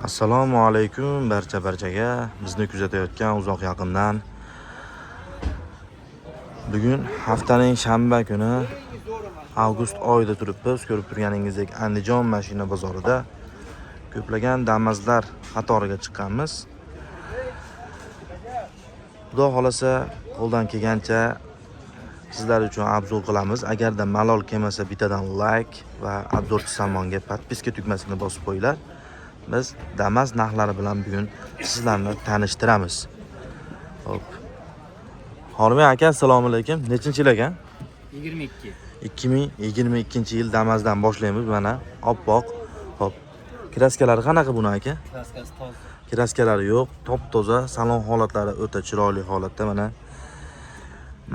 Assalomu alaykum barchaga. Bizni kuzatayotgan uzoq yaqindan. Bugun haftaning shanba kuni avgust oyida turibmiz. Ko'rib turganingizdek Andijon mashina bozorida ko'plagan Damas'lar qatoriga chiqqanmiz. Xudo xolasa qo'ldan kelgancha sizlar uchun obzor qilamiz. Agarda malol kelmasa bittadan like va obzor samonga podpiska tugmasini bosib qo'yinglar. Biz Damas narxlari bilan bugun sizlarni tanishtiramiz. Hop. Hormay aka, assalomu alaykum. Nechinchi yil ekan? 22. 2022-yil Damas'dan boshlaymiz mana. Oppoq. Hop. Kraskalari qanaqa buni aka? Kraskasi toza. Kraskalari yo'q, top-toza, salon holatlari o'ta chiroyli holatda mana.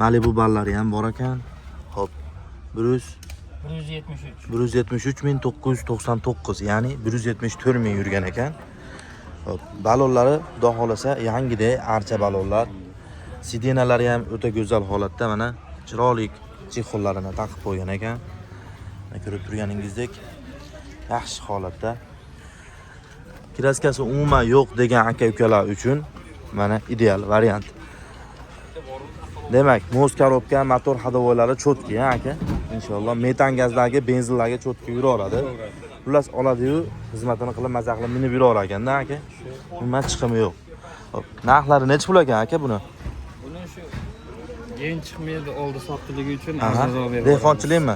Malibu ballari ham bor ekan. Hop. 173.999, ya'ni 174 ming yurgan ekan. Hop. Balonlari xudo xolasa yangidek archa balonlar. Sidenalari ham o'ta go'zal holatda mana chiroyli chexollarini taqib qo'ygan ekan. Ko'rib turganingizdek yaxshi holatda. Kraskasi umuman yo'q degan aka-ukalar uchun mana ideal variant. Demak, moz korobka, motor hadovoylari chotki, aka. Inshaalloh metan gazdagi benzinlarga chotki yuraveradi. Xullas oladi-yu, xizmatini qilib maza qilib minib yuraverar ekanda, aka. Umuman chiqimi yo'q. Hop, narxlari necha pul ekan aka buni? Buni shu yen chiqmaydi, oldi sotdiligi uchun arzonroq berib. Dehqonchilikmi?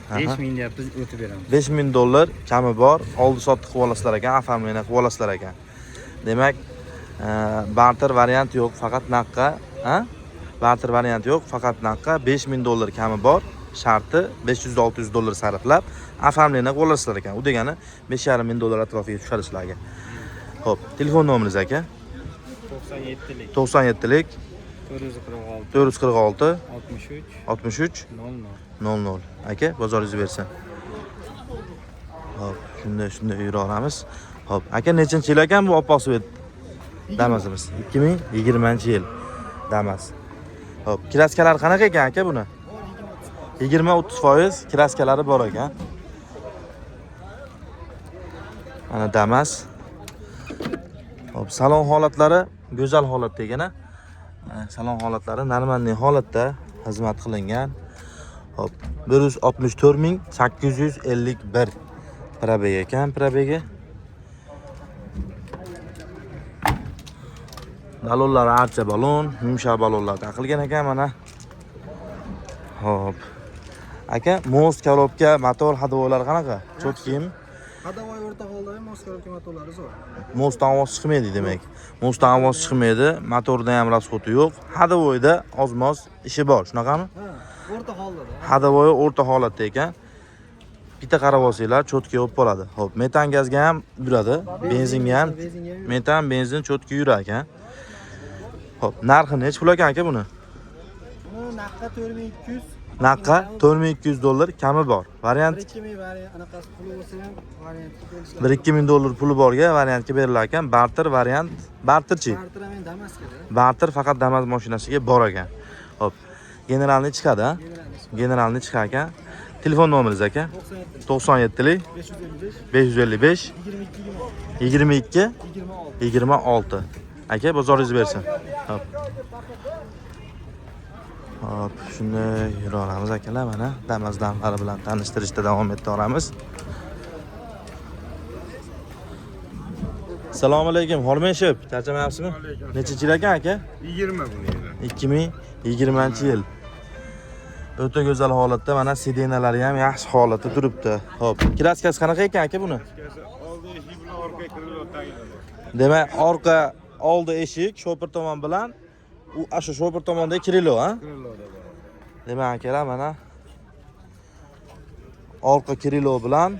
5 ming deyapmiz, o'tib beramiz. $5000 kami bor, oldi sotdi qilib olasizlar ekan, afamlini qilib olasizlar ekan. Demak, barter variant yo'q, faqat naqqa, barter variant yo'q, faqat naqqa $5000 kami bor. Sharti $500-600 sarflab afamlini qilib olasizlar ekan. U degani $5500 atrofiga tushadi sizlarga. Xo'p, telefon nomeringiz aka? 97lik 97lik 446 446 63 00. Aka, bozoringiz bersin. Hop, shunday yuraveramiz. Hop, aka nechinchi yil ekan bu oppoq svet Damas'imiz? 2020-yil Damas. Hop, kraskalar qanaqa ekan aka buni? 20-30% kraskalari bor ekan. Mana Damas. Hop, salon holatlari go'zal holatda ekan. Salon holatlari normalniy holatda xizmat qilingan. Hop, 164.851 probeg ekan, probegi. Balonlari archa balon, yumshoq balonlar taqilgan ekan mana. Hop. Aka, moz korobka, motor hadovoylari qanaqa? Cho'tkimi? Hadovoy o'rta holda ham moz korobka motorlari zo'r. Mozdan ovoz chiqmaydi demak. Mozdan ovoz chiqmaydi, motorda ham rasxoti yo'q. Hadovoyda oz-moz ishi bor, shunaqami? Ha, o'rta holda. Hadovoy o'rta holatda ekan. Bitta qarab olsanglar chotki olib qoladi. Hop, metan gazga ham yuradi, benzinga ham. Metan, benzin chotki yurar ekan. Hop, narxi necha pul ekan aka buni? Buni naqqa 4200. Naqqa $4200 kami bor. Variant 2000 variant anaqasi puli bo'lsa ham variantga kelishadi. $2000 puli borga variantga berilar ekan. Barter variant, barterchi. Barter ham Damas'ga. Barter faqat Damas mashinasiga bor ekan. Hop. Generalni chiqadi, ha? Generalni chiqar ekan. Telefon nomeringiz aka? 97lik 555 22 26. Aka, bozoringiz bersin. Hop. Hop, shunday yuraveramiz akalar mana Damas narxlari bilan tanishtirishda davom etaveramiz. Assalomu alaykum, Hormashib, charchamayapsizmi? Nechinchi yil ekan aka? 20 buni. 2020-yil. O'ta go'zal holatda mana sidenalari ham yaxshi holatda turibdi. Hop, kraskasi qanaqa ekan aka buni? Oldi eshik bilan orqa kirib tagida. Demak, orqa oldi eshik shopir tomon bilan u ashu shopir tomonda kirilo, ha? Demak, akalar mana orqa kirilo bilan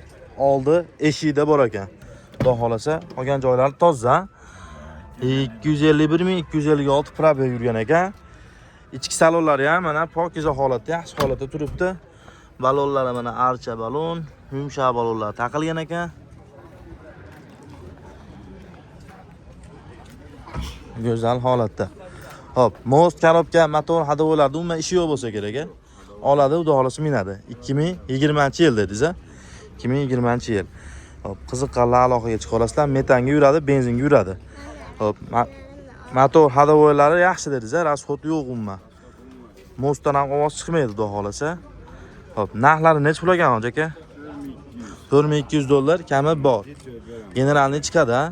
oldi eshikda bor ekan. Xudo xolasa, qolgan joylari toza. 251.256 probeg yurgan ekan. Ichki salonlari ham mana pokiza holatda, yaxshi holatda turibdi. Balonlari mana archa balon, yumshoq balonlar taqilgan ekan. Go'zal holatda. Hop, moz korobka, motor hadovoylarda umuman ishi yo'q bo'lsa kerak, oladi, xudo xolasa minadi. 2020-yil dedingiz-a? 2020-yil. Hop, qiziqqanlar aloqaga chiqa olasizlar. Metanga yuradi, benzinga yuradi. Hop, motor hadovoylari yaxshi dedingiz, rasxod yo'q umuman. Mostdan ham ovoz chiqmaydi, xudo xolasa. Hop, narxlari necha pul ekan aka? $4200 kami bor. Generalni chiqadi, ha?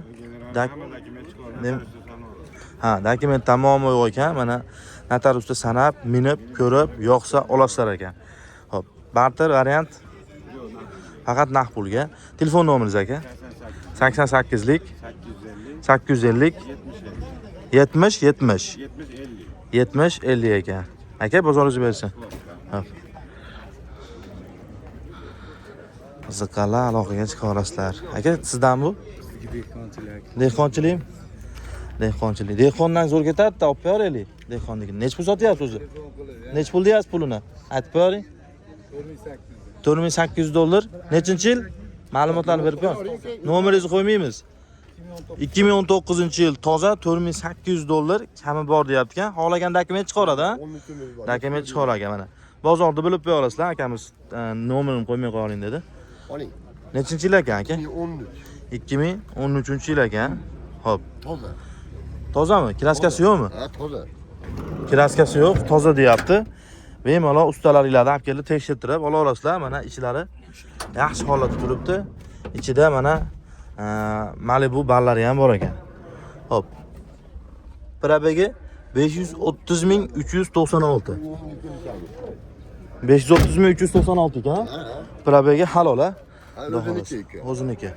Ha, dokument tamom yo'q ekan. Mana notariusda sanab, minib, ko'rib, yoqsa olasizlar ekan. Hop, barter variant faqat naqd pulga. Telefon nomeringiz aka? 88lik 850 70 70 70 50 ekan. Aka, bozoringiz bersin. Hop. Qiziqqanlar aloqaga chiqa olasizlar. Aka, sizdan bu? Dehqonchilik. Dehqondan zo'r ketadi-da, olib beraylik. Dehqonniki nech pul sotyapsiz o'zi? Nech pul deyapsiz pulini? Aytib bering. $4800. Nechinchi yil? Ma'lumotlarni berib qo'ying. Nomeringizni qo'ymaymiz. 2019-yil toza $4800 kami bor deyapti-kan. Xohlagan dokument chiqaradi, ha? Dokument chiqaragan mana. Bozorda bilib qo'ya olasizlar, akamiz nomerini qo'ymay qo'ying dedi. Oling. Nechinchi yil ekan aka? 2013 yil ekan. Hop. Toza. Tozami? Kraskasi yo'qmi? Ha, toza. Kraskasi yo'q, toza deyapti. Bemalol ustalaringlarni olib kelib tekshirtirib ola olasizlar. Mana ichlari yaxshi holatda turibdi. Ichida mana Malibu ballari ham bor ekan. Hop. Probegi 530.396. 530.396 ekan. Probegi halol, ha? O'ziniki.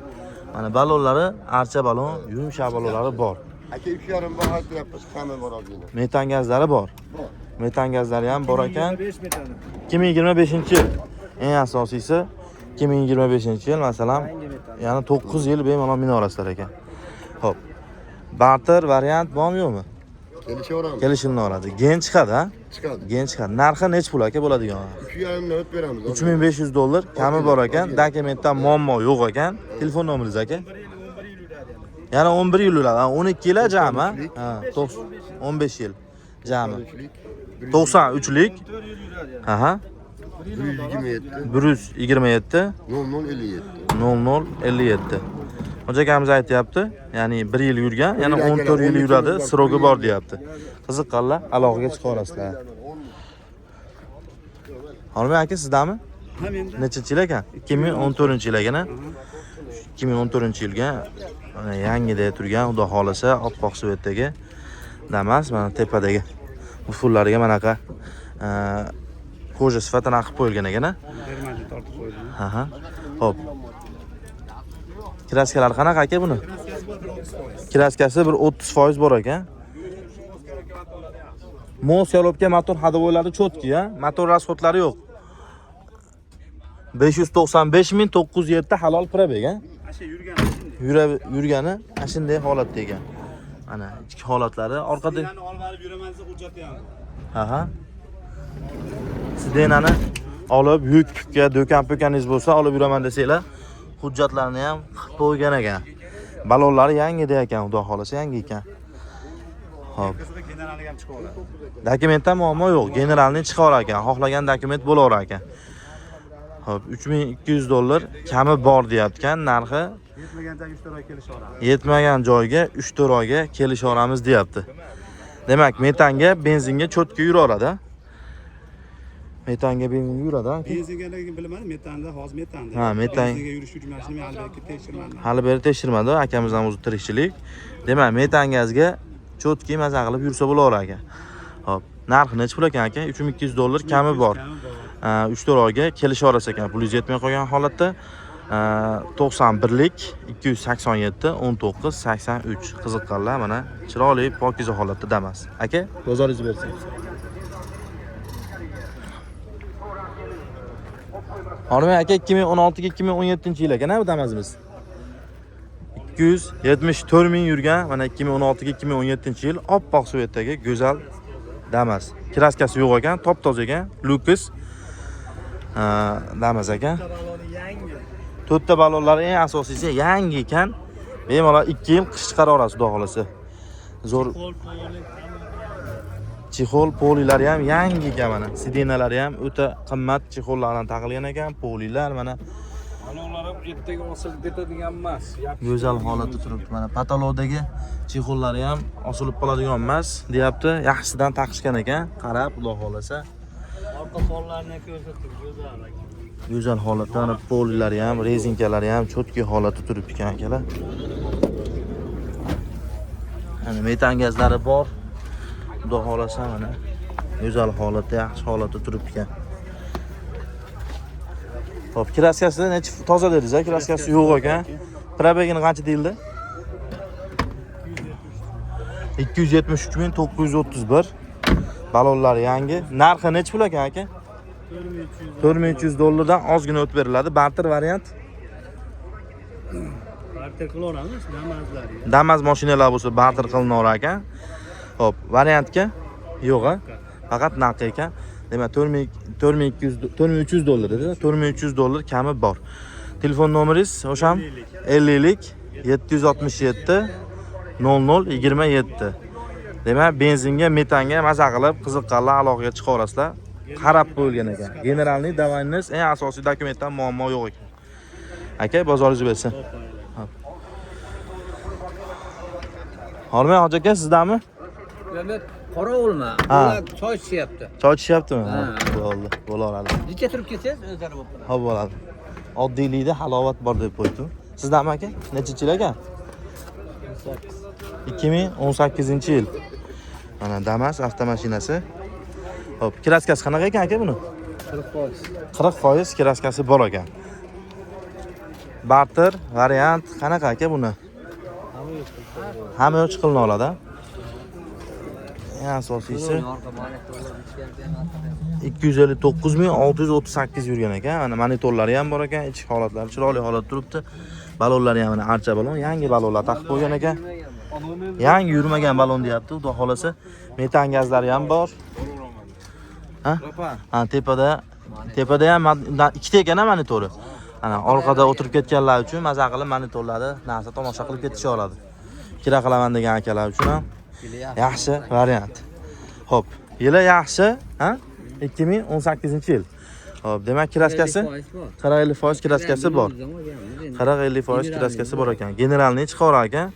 Mana ballonlari, archa ballon, yumshoq ballonlari bor. Aka 3,5 bor aytyapmiz, qani bor obina. Metan gazlari bor. Metan gazlari ham bor ekan. 2025-yil. Eng asosiysi 2025-yil, masalan, ya'ni 9 yil bemalol mina olasizlar ekan. Hop. Barter variant bormi yo'qmi? Kelishaveramiz. Kelishilni oladi. Gen chiqadi, ha? Chiqadi. Gen chiqadi. Narxi necha pul aka bo'ladigan? 3,5 minut beramiz. $3500 kami bor ekan. Dokumentda muammo yo'q ekan. Telefon nomeringiz aka? Yana 11 yil yuradi. 12 yil jami, ha? 15 yil jami. 93lik. Aha. 127 0057. Hoca akamiz aytyapti, ya'ni 1 yil yurgan, yana 14 yil yuradi, srogi bor deyapti. Qiziqqanlar aloqaga chiqa olasizlar. Xonimay aka, sizdanmi? Nechinchi yil ekan? 2014-yil ekan. 2014-yilga yangida turgan, xudo xolasa, oppoq svetdagi damas, mana tepadagi ufullariga manaqa koja sifatini qilib qo'yilgan ekan. Bermadi, tortib qo'ydim. Aha. Hop. Kraskalar qanaqa aka buni? Kraskasi bir 30% bor ekan. Mo'syalobga motor hadovoylari chotki, ha? Motor rasxodlari yo'q. 595.907 halol probeg, ha? Yurgani shunday holatda ekan. Mana ichki holatlari, orqada olib borib yuraman desa hujjati ham. Aha. Sidenani olib yuk-pukka, do'kan-po'kaningiz bo'lsa olib yuraman desanglar, hujjatlarni ham qilib qo'ygan ekan. Ballonlari yangida ekan, xudo xolasa yangi ekan. Hop. Generalga ham chiqib oladi. Dokumentda muammo yo'q. Generalni chiqarar ekan, xohlagan dokument bo'laverar ekan. Hop, $3200 kami bor deyapti-kan, narxi Yetmagan joyga 3 oy kelishaveramiz. yetmagan joyga 3-4 oyga kelishaveramiz deyapti. Demak, metanga, benzinga cho'tki yuraveradi. Metanga benzinga yuradi. Benzingaligini bilmadim, metanda, hozir metanda. Ha, metan. Benzinga yurish uchun albatta tekshirmadim. Hali beri tekshirmadi, akamizdan o'zi tirikchilik. Demak, metan gazga cho'tki maza qilib yursa bo'laverar ekan. Hop, narxi necha pul ekan aka? $3200 kami bor. 3-4 oyga kelishaverasiz ekan, pulingiz yetmay qolgan holatda. 91lik 287 19 83. Qiziqqanlar mana chiroyli pokiza holatda damas. Aka, bozoringizni bersin. Xonimay aka 2016-2017 yil ekan bu damazimiz. 274 ming yurgan, mana 2016-2017 yil oppoq svetdagi go'zal damas. Kraskasi yo'q ekan, top-toza ekan, Lucas damas ekan. To'rtta ballonlari eng asosiysi yangi ekan. Bemalol 2 yil qish chiqaraverasiz, xudo xolasa. Zo'r. Chexol polilari ham yangi ekan mana. Sidenalari ham o'ta qimmat chexollardan taqilgan ekan, polilar mana Anavilar ham ertaga osilib ketadigan emas. Go'zal holatda turibdi. Mana patologdagi chexollari ham osilib qoladigan emas, deyapti. Yaxshisidan taqishgan ekan. Qarab, Xudo xolasa. Orqa pollarni ko'rsatib go'zal. Go'zal holatda, mana polilari ham, rezinkalari ham cho'tki holatda turibdi ekan akalar. Mana metan gazlari bor. Xudo xolasa mana go'zal holatda, yaxshi holatda turibdi ekan. Xo'p, kraskasi necha toza dedingiz, kraskasi yo'q ekan. Probegini qancha deyildi? 273.931. Balonlar yangi. Narxi necha pul ekan aka? 4300 dollardan ozgina o'tib beriladi. Barter variant. Barter qilaveramiz, namazlari. Damas mashinalar bo'lsa barter qilinaverar ekan. Xo'p, variantga yo'q a. Faqat narx ekan. Demak 4300 dollar dedi. 4300 dollar kami bor. Telefon nomeringiz o'sham 50lik 767 0027. Demak, benzinga, metanga maza qilib, qiziqqanlar aloqaga chiqaverasizlar. Qarab qo'yilgan ekan. Generalniy davangiz eng asosiy dokumentdan muammo yo'q ekan. Aka, bozoringiz bo'lsin. Hormay hoji aka, sizdami? Mehmet qorovulmi? Ha. Ular choy ichyapti. Choy ichyaptimi? Ha. Bo'ldi, bo'laveradi. Necha turib ketsangiz o'zlari bo'lib qoladi. Xo'p, bo'ladi. Oddiylikda halovat bor deb qo'ydim. Sizdami aka? Necha yil aka? 2018-yil. Mana Damas avtomashinasi. Xo'p, kraskasi qanaqa ekan aka buni? 40%. 40% kraskasi bor ekan. Barter variant qanaqa aka buni? Hamma yo'q chiqilna oladi. Eng asosiysi 259.638 yurgan ekan. Mana monitorlari ham bor ekan, ichki holatlari chiroyli holatda turibdi. Balonlari ham mana archa balon, yangi balonlar taqib qo'ygan ekan. Yangi yurmagan balon deyapti, xudo xolasa. Metan gazlari ham bor. Ha? Ha, tepada ham ikkita ekan monitori. Ana orqada o'tirib ketganlar uchun maza qilib monitorlarni narsa tomosha qilib ketisha oladi. Kira qilaman degan akalar uchun ham yaxshi variant. Xo'p, yili yaxshi, ha? 2018-yil. Xo'p, demak kraskasi 40-50% kraskasi bor. 40-50% kraskasi bor ekan. Generalniy chiqaverar ekan.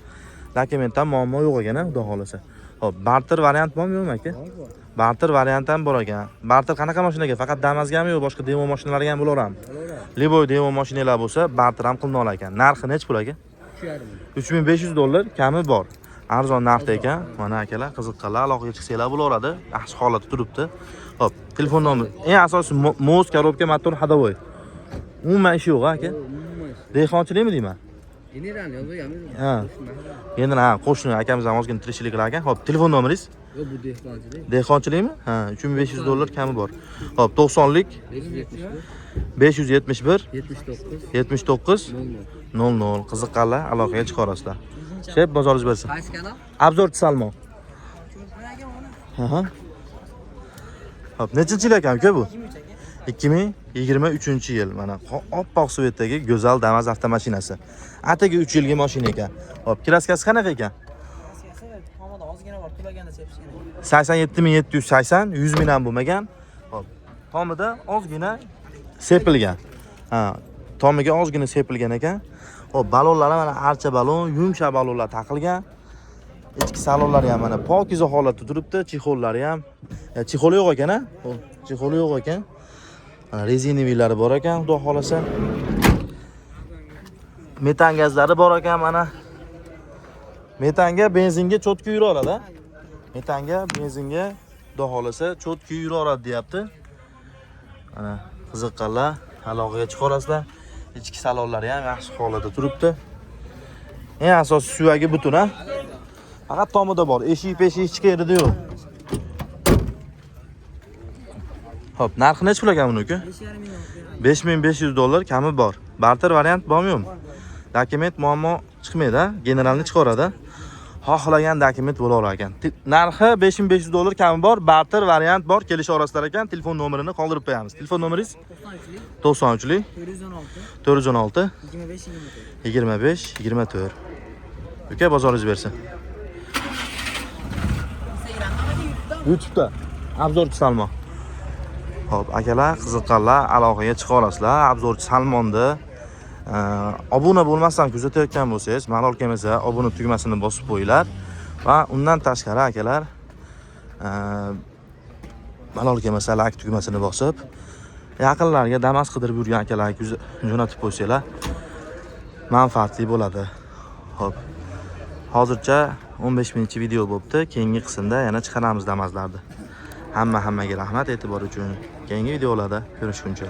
Dokumentdan muammo yo'q ekan, xudo xolasa. Xo'p, barter variant bormi yo'qmi aka? Barter variant ham bor ekan. Barter qanaqa mashinaga? Faqat Damasgami yo'q, boshqa demo mashinalarga ham bo'laverami? Liboy demo mashinalar bo'lsa, barter ham qilina olar ekan. Narxi necha pul aka? 3500 dollar kami bor. Arzon narxda ekan. Mana akalar, qiziqqanlar aloqaga chiqsanglar bo'laveradi. Yaxshi holatda turibdi. Xo'p, telefon nomeri. Eng asosiy moz, korobka, motor, hadovoy. Umuman ish yo'q aka. Dehqonchilikmi deyman? General yozganmiz. Ha. Endi qo'shni akamiz ham ozgina tirikchilik qilar ekan. Xo'p, telefon nomeringiz? Yo'q, bu dehqonchilik. Dehqonchilikmi? Ha, 3500 dollar kami bor. Xo'p, 90lik 571 79 00. Qiziqqanlar aloqaga chiqarasizlar. Shep, bozoringiz bo'lsin. Qaysi kanal? Abzorchi Salmon. Ha. Xo'p, nechinchi yil ekan uka bu? 2023-yil. Mana oppoq svetdagi go'zal Damas avtomashinasi. Atigi 3 yilga mashina ekan. Xo'p, kraskasi qanaqa ekan? Tomada ozgina bor, to'laganda sepishgan. 87780, 100 ming ham bo'lmagan. Xo'p, tomida ozgina sepilgan. Ha, tomiga ozgina sepilgan ekan. Xo'p, balonlari mana archa balon, yumshoq balonlar taqilgan. Ichki salonlari ham mana pokiza holatda turibdi, chexollari ham. Chexol yo'q ekan-a? Xo'p, chexol yo'q ekan. Mana rezinoviylari bor ekan, xudo xolasa. Metan gazlari bor ekan mana. Metanga, benzinga cho'tki yura oladi. Metanga, benzinga xudo xolasa cho'tki yura oladi deyapti. Mana qiziqqanlar aloqaga chiqarasizlar. Ichki salonlari ham yaxshi holatda turibdi. Eng asosiy suvagi butun ha. Faqat tomida bor, eshik ichki yerida yo'q. Xo'p, narxi necha pul ekan buniki? 5500 dollar kami bor. Barter variant bormi yo'qmi? Dokument muammo chiqmaydi, generalni chiqaradi. Xohlagan dokument bo'laverar ekan. Narxi 5500 dollar kami bor, barter variant bor, kelishaverasizlar ekan. Telefon nomerini qoldirib qo'yamiz. Telefon nomeringiz? 93lik 416 25 24. Uka, bozoringiz bersin. YouTube'da Abzorchi Salmon. Xo'p, akalar, qiziqqanlar aloqaga chiqa olasizlar. Abzorchi Salmonda Obuna bo'lmasdan kuzatayotgan bo'lsangiz, malol kelmasa obuna tugmasini bosib qo'yinglar va undan tashqari akalar malol kelmasa like tugmasini bosib yaqinlarga Damas qidirib yurgan akalarga jo'natib qo'ysanglar manfaatli bo'ladi. Xo'p. Hozircha 15 minutcha video bo'libdi. Keyingi qismda yana chiqaramiz Damaslarni. Hammaga rahmat e'tibor uchun. Keyingi videolarda ko'rishguncha.